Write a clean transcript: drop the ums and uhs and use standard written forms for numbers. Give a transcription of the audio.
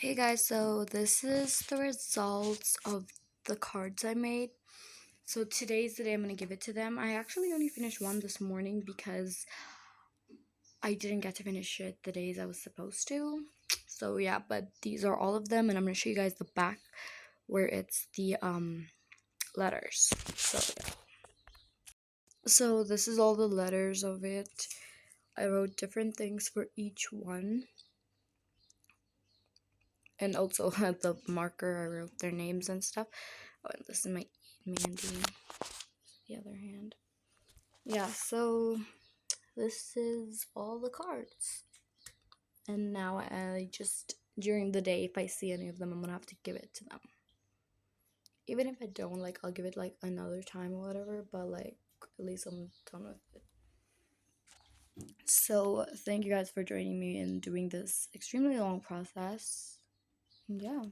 Hey guys, so this is the results of the cards I made. So today's the day I'm going to give it to them. I actually only finished one this morning because I didn't get to finish it the days I was supposed to. So yeah, but these are all of them, and I'm going to show you guys the back where it's the letters. So this is all the letters of it. I wrote different things for each one. And also had the marker, I wrote their names and stuff. Oh, and this is my Mandy, the other hand. Yeah, so this is all the cards. And now I just, during the day, if I see any of them, I'm gonna have to give it to them. Even if I don't, like, I'll give it, like, another time or whatever, but, like, at least I'm done with it. So, thank you guys for joining me in doing this extremely long process. Yeah.